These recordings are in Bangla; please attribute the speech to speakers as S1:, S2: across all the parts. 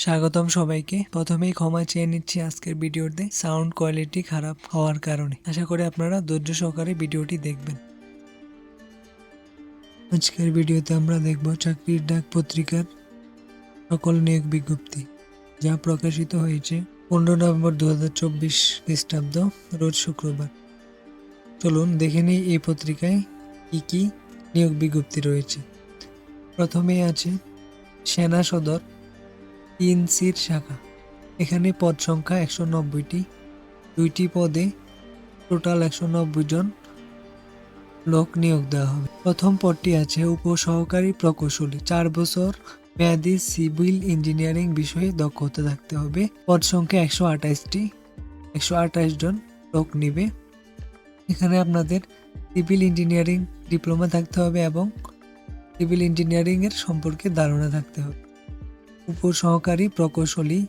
S1: স্বাগতম সবাইকে। প্রথমেই ক্ষমা চেয়ে নিচ্ছি আজকের ভিডিওতে সাউন্ড কোয়ালিটি খারাপ হওয়ার কারণে। আশা করি আপনারা ধৈর্য সহকারে ভিডিওটি দেখবেন। আজকের ভিডিওতে আমরা দেখব চাকরির ডাক পত্রিকার সকল নিয়োগ বিজ্ঞপ্তি, যা প্রকাশিত হয়েছে 15 নভেম্বর 2024 খ্রিস্টাব্দ, রোজ শুক্রবার। চলুন দেখে নিই এই পত্রিকায় কি কি নিয়োগ বিজ্ঞপ্তি রয়েছে। প্রথমে আছে সেনা সদর 3 শাখা। এখানে পদ সংখ্যা 190টি, 2টি পদে টোটাল 190 জন লোক নিয়োগ দেওয়া হবে। প্রথম পদটি আছে উপসহকারী প্রকৌশলী, 4 বছর মেয়াদী সিভিল ইঞ্জিনিয়ারিং বিষয়ে দক্ষতা থাকতে হবে। পদ সংখ্যা 128টি, 128 জন লোক নিবে। এখানে আপনাদের সিভিল ইঞ্জিনিয়ারিং ডিপ্লোমা থাকতে হবে এবং সিভিল ইঞ্জিনিয়ারিং এর সম্পর্কে ধারণা থাকতে হবে। উপসহকারী প্রকৌশলী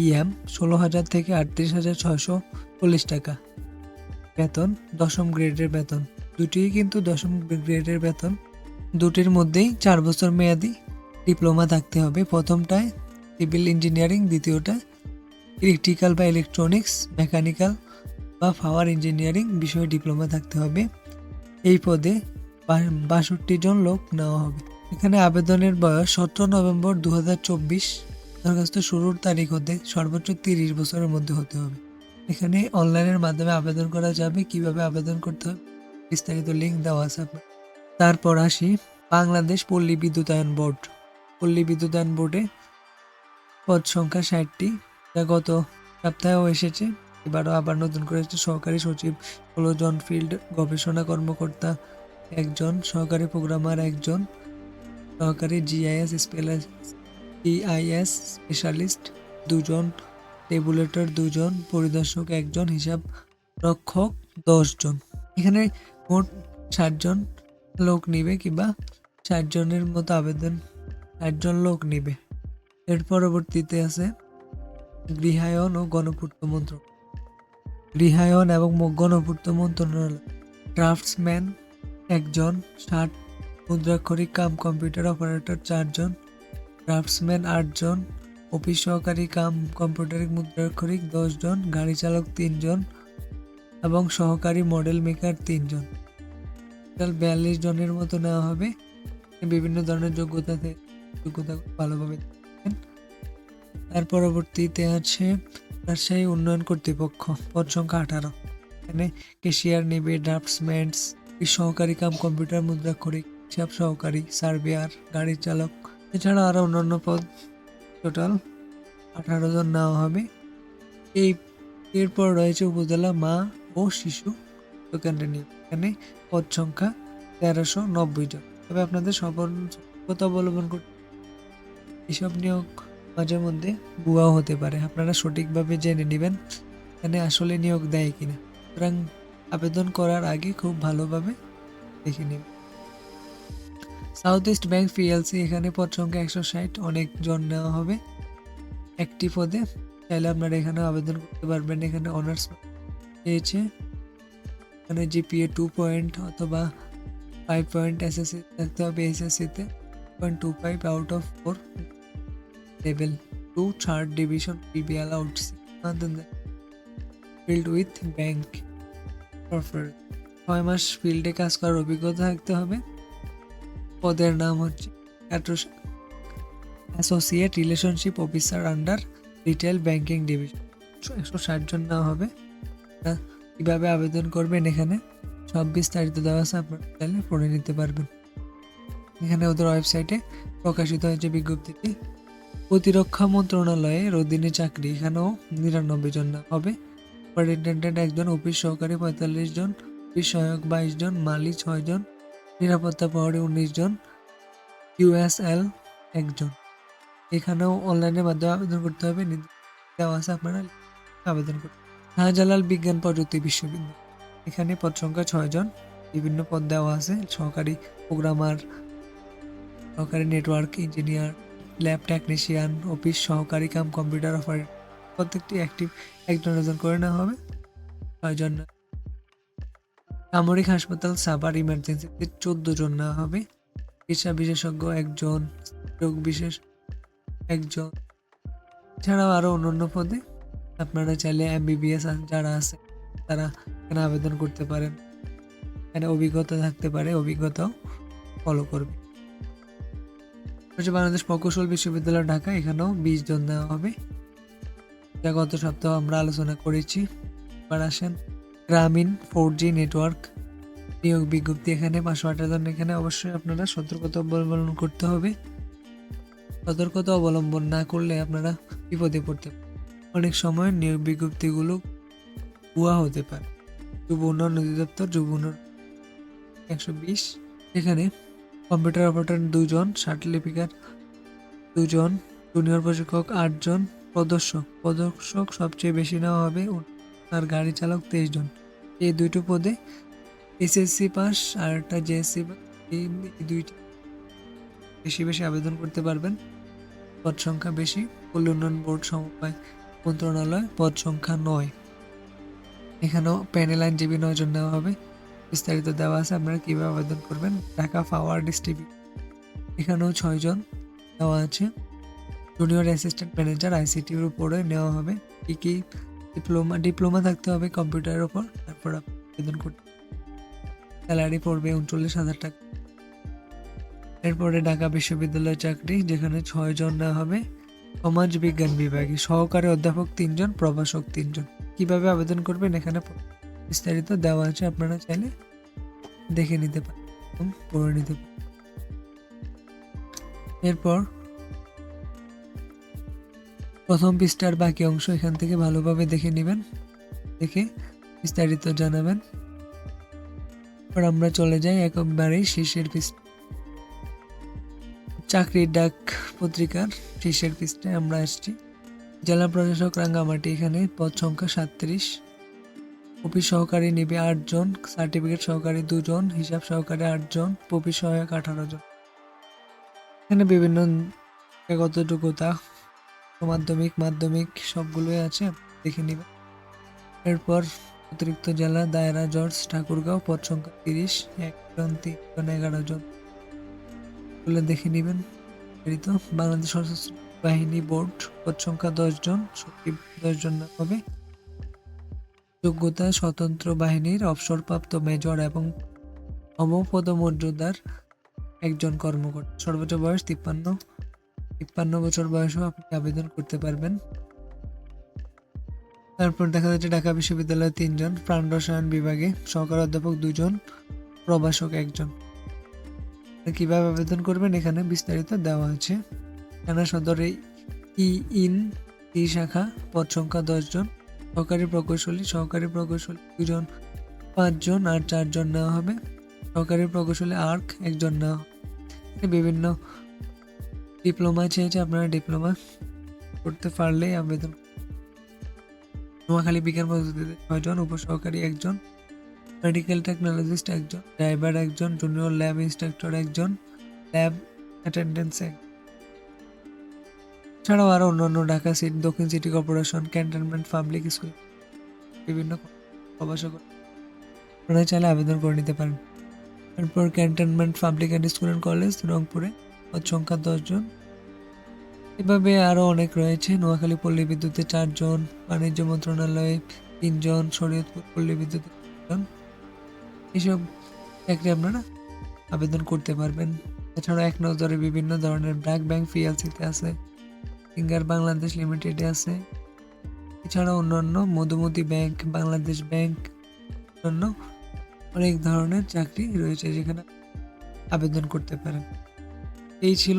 S1: ইএম 16,000 থেকে 38,640 টাকা বেতন, 10ম গ্রেডের বেতন। দুটিই কিন্তু 10ম গ্রেডের বেতন। দুটির মধ্যেই 4 বছর মেয়াদি ডিপ্লোমা থাকতে হবে। প্রথমটায় সিভিল ইঞ্জিনিয়ারিং, দ্বিতীয়টা ইলেকট্রিক্যাল বা ইলেকট্রনিক্স, মেকানিক্যাল বা পাওয়ার ইঞ্জিনিয়ারিং বিষয়ে ডিপ্লোমা থাকতে হবে। এই পদে 62 জন লোক নেওয়া হবে। এখানে আবেদনের বয়স 17 নভেম্বর 2024 দরখাস্ত শুরুর তারিখ হতে সর্বোচ্চ 30 বছরের মধ্যে হতে হবে। এখানে অনলাইনের মাধ্যমে আবেদন করা যাবে। কিভাবে আবেদন করতে হবে বিস্তারিত লিঙ্ক দেওয়া আছে আপনার। তারপর আসি বাংলাদেশ পল্লী বিদ্যুতায়ন বোর্ড। পল্লী বিদ্যুতায়ন বোর্ডে পদ সংখ্যা 60টি, যা গত সপ্তাহেও এসেছে, এবারও আবার নতুন করে সহকারী সচিব 16 জন, ফিল্ড গবেষণা কর্মকর্তা 1 জন, সহকারী প্রোগ্রামার 1 জন, সহকারী জিআইএস স্পেশালিস্ট 2 জন, টেবুলেটর 2 জন, পরিদর্শক 1 জন, হিসাব রক্ষক 10 জন। এখানে মোট 60 জন লোক নিবে, কিংবা 60 জনের মতো আবেদন 60 জন লোক নিবে। এর পরবর্তীতে আছে গৃহায়ন ও গণপূর্ত মন্ত্রণালয়। গৃহায়ন এবং গণপূর্ত মন্ত্রণালয় ড্রাফটসম্যান 1 জন, 60 মুদ্রাক্ষরিক কাম কম্পিউটার অপারেটর 4 জন, ড্রাফটসম্যান 8 জন, অফিস সহকারী কাম কম্পিউটারিক মুদ্রাক্ষরিক 10 জন, গাড়ি চালক 3 জন এবং সহকারী মডেল মেকার 3 জন। টোটাল 42 জনের মতো নেওয়া হবে। বিভিন্ন ধরনের যোগ্যতা ভালোভাবে দেখবেন। তার পরবর্তীতে আছে রাজশাহী উন্নয়ন কর্তৃপক্ষ, পদ সংখ্যা 18। এখানে ক্যাশিয়ার নেবে, ড্রাফটসম্যান, সহকারী কাম কম্পিউটার মুদ্রাক্ষরিক, হিসাব সহকারী, সার্ভেয়ার, গাড়ি চালক, এছাড়া আরো অন্যান্য পদ টোটাল 18 জন নেওয়া হবে। এরপর রয়েছে উপজেলা মা ও শিশু কেন্দ্র নিয়োগ। এখানে পদ সংখ্যা 1390 জন। তবে আপনাদের সতর্কতা অবলম্বন করতে এসব নিয়োগ মাঝে মধ্যে ভুয়াও হতে পারে, আপনারা সঠিকভাবে জেনে নেবেন এখানে আসলে নিয়োগ দেয় কিনা। সুতরাং আবেদন করার আগে খুব ভালোভাবে দেখে নেবেন। সাউথ ইস্ট ব্যাংক পিএলসি, এখানে পদ সংখ্যা 160, অনেক জন নেওয়া হবে একটি পদে। চাইলে আপনারা এখানে আবেদন করতে পারবেন। এখানে অনার্স পেয়েছে, এখানে জিপিএ 2 পয়েন্ট অথবা 5 পয়েন্ট এসএসসি থাকতে হবে। এসএসসিতে 0.25 out of 4, level 2 third division will be allowed filled with bank professor. 6 মাস ফিল্ডে কাজ করার অভিজ্ঞতা থাকতে হবে। পদের নাম হচ্ছে associate relationship officer under retail banking division. 160 জন নেওয়া হবে। কিভাবে আবেদন করবেন এখানে সব বিস্তারিত দেওয়া আছে, আপনারা চাইলে পড়ে নিতে পারবেন। এখানে ওদের ওয়েবসাইটে প্রকাশিত হয়েছে বিজ্ঞপ্তিটি। প্রতিরক্ষা মন্ত্রণালয়ের অধীনে চাকরি, এখানেও 99 জন হবে। সুপারিনটেন্ডেন্ট 1 জন, অফিস সহকারী 45 জন, অফিস সহায়ক 22 জন, মালি 6 জন, নিরাপত্তা প্রহরী 19 জন, ইউএসএল 1 জন। এখানেও অনলাইনের মাধ্যমে আবেদন করতে হবে, দেওয়া আছে, আপনারা আবেদন করতে। শাহজালাল বিজ্ঞান প্রযুক্তি বিশ্ববিদ্যালয়, এখানে পদ সংখ্যা 6 জন, বিভিন্ন পদ দেওয়া আছে। সহকারী প্রোগ্রামার, সহকারী network engineer, lab technician, office সহকারী কাম কম্পিউটার অপারেটর। প্রত্যেকটি অ্যাক্টিভ 1 জন করে নেওয়া হবে, 6 জন। সামরিক হাসপাতাল সাভার ইমার্জেন্সিতে 14 জন নেওয়া হবে। চিকিৎসা বিশেষজ্ঞ 1 জন, রোগ বিশেষ 1 জন, এছাড়াও আরও অন্যান্য পদে আপনারা চাইলে MBBS যারা আছে তারা এখানে আবেদন করতে পারেন। এখানে অভিজ্ঞতা থাকতে পারে, অভিজ্ঞতাও ফলো করবে। বাংলাদেশ প্রকৌশল বিশ্ববিদ্যালয় ঢাকা, এখানেও 20 জন দেওয়া হবে, যা গত সপ্তাহ আমরা আলোচনা করেছি। এবার আসেন গ্রামীণ 4G নেটওয়ার্ক নিয়োগ বিজ্ঞপ্তি। এখানে 508 জন। এখানে অবশ্যই আপনারা সতর্কতা অবলম্বন করতে হবে। সতর্কতা অবলম্বন না করলে আপনারা বিপদে পড়তে পারেন। অনেক সময় নিয়োগ বিজ্ঞপ্তিগুলো ভুয়া হতে পারে। যুব উন্নয়ন অধিদপ্তর, যুব উন্নয়ন 120। এখানে কম্পিউটার অপারেটর 2 জন, সার্টিফিকেট 2 জন, জুনিয়র প্রশিক্ষক 8 জন, পদক সবচেয়ে বেশি নেওয়া হবে, আর গাড়ি চালক 23 জন। এই দুইটি পদে SSC পাস আর একটা JSC পাস, এই দুইটি বেশি আবেদন করতে পারবেন। পদ সংখ্যা বেশি। পল্লী উন্নয়ন বোর্ড সমবায় মন্ত্রণালয়, পদ সংখ্যা 9। এখানেও প্যানেল আইনজীবী 9 জন নেওয়া হবে। বিস্তারিত দেওয়া আছে আপনারা কিভাবে আবেদন করবেন। ঢাকা পাওয়ার ডিস্ট্রিবিউট, এখানেও 6 জন দেওয়া আছে। জুনিয়র অ্যাসিস্ট্যান্ট ম্যানেজার ICTর উপরে নেওয়া হবে। কি ডিপ্লোমা থাকতে হবে কম্পিউটারের উপর, তারপর আবেদন করতে। স্যালারি পড়বে 39,000 টাকা। এরপরে ঢাকা বিশ্ববিদ্যালয়ের চাকরি, যেখানে 6 জন নেওয়া হবে। সমাজ বিজ্ঞান বিভাগে সহকারী অধ্যাপক 3 জন, প্রভাষক 3 জন। কিভাবে আবেদন করবেন এখানে বিস্তারিত দেওয়া আছে, আপনারা চাইলে দেখে নিতে পারেন এবং পড়ে নিতে পারেন। এরপর প্রথম পৃষ্ঠার বাকি অংশ এখান থেকে ভালোভাবে দেখে নেবেন, দেখে বিস্তারিত জানাবেন। এরপর আমরা চলে যাই একেবারেই শীর্ষের পৃষ্ঠা। চাকরির ডাক পত্রিকার শীর্ষের পৃষ্ঠায় আমরা আসছি। জেলা প্রশাসক রাঙ্গামাটি, এখানে পদ সংখ্যা 37। অফিস সহকারী নেবে 8 জন, সার্টিফিকেট সহকারী 2 জন, হিসাব সহকারী 8 জন, অফিস সহায়ক 18 জন। এখানে বিভিন্ন শিক্ষাগত যোগ্যতা, মাধ্যমিক সবগুলোই আছে, দেখে নেবেন। এরপর অতিরিক্ত জেলা দায়রা জজ ঠাকুরগাঁও, পদ সংখ্যা 30, 1 জন, 3 জন, 11 জন, দেখে নেবেন। বাংলাদেশ সশস্ত্র বাহিনী বোর্ড, পদ সংখ্যা 10 জন, সচিব 10 জন হবে। যোগ্যতা স্বতন্ত্র বাহিনীর অবসরপ্রাপ্ত মেজর এবং সমপদমর্যাদার একজন কর্মকর্তা। সর্বোচ্চ বয়স 53 বছর বয়সেও আপনি আবেদন করতে পারবেন। তারপর দেখা যাচ্ছে ঢাকা বিশ্ববিদ্যালয়ে 3 জন, প্রাণ রসায়ন বিভাগে সহকারী অধ্যাপক 2 জন, প্রভাষক 1 জন। কিভাবে আবেদন করবেন এখানে বিস্তারিত দেওয়া আছে। থানা সদরে ই শাখা, পদ সংখ্যা 10 জন, সহকারী প্রকৌশলী 2 জন, 5 জন, আর 4 জন নেওয়া হবে। সহকারী প্রকৌশলী আর্ক 1 জন নেওয়া হবে। বিভিন্ন ডিপ্লোমা চেয়েছে, আপনারা ডিপ্লোমা করতে পারলেই আবেদন। নোয়াখালী বিজ্ঞান পদ্ধতিতে 6 জন, উপসহকারী 1 জন, মেডিকেল টেকনোলজিস্ট 1 জন, ড্রাইভার 1 জন, জুনিয়র ল্যাব ইন্সট্রাক্টর 1 জন, ল্যাব অ্যাটেন্ডেন্স 1। ছাড়াও আরও অন্যান্য ঢাকা দক্ষিণ city corporation, cantonment public school, বিভিন্ন প্রভাষক আপনারা চাইলে আবেদন করে নিতে পারেন। এরপর cantonment public and school and college রংপুরে, পদ সংখ্যা 10 জন। এভাবে আরও অনেক রয়েছে। নোয়াখালী পল্লী বিদ্যুতে 4 জন, বাণিজ্য মন্ত্রণালয়ে 3 জন, শরীয়তপুর পল্লী বিদ্যুতে 3 জন। এসব চাকরি আপনারা আবেদন করতে পারবেন। এছাড়া এক নজরে বিভিন্ন ধরনের ব্র্যাক ব্যাংক PLCতে আছে, সিঙ্গার বাংলাদেশ লিমিটেডে আছে। এছাড়া অন্যান্য মধুমতি ব্যাংক, বাংলাদেশ ব্যাংক, অন্য অনেক ধরনের চাকরি রয়েছে যেখানে আবেদন করতে পারেন। এই ছিল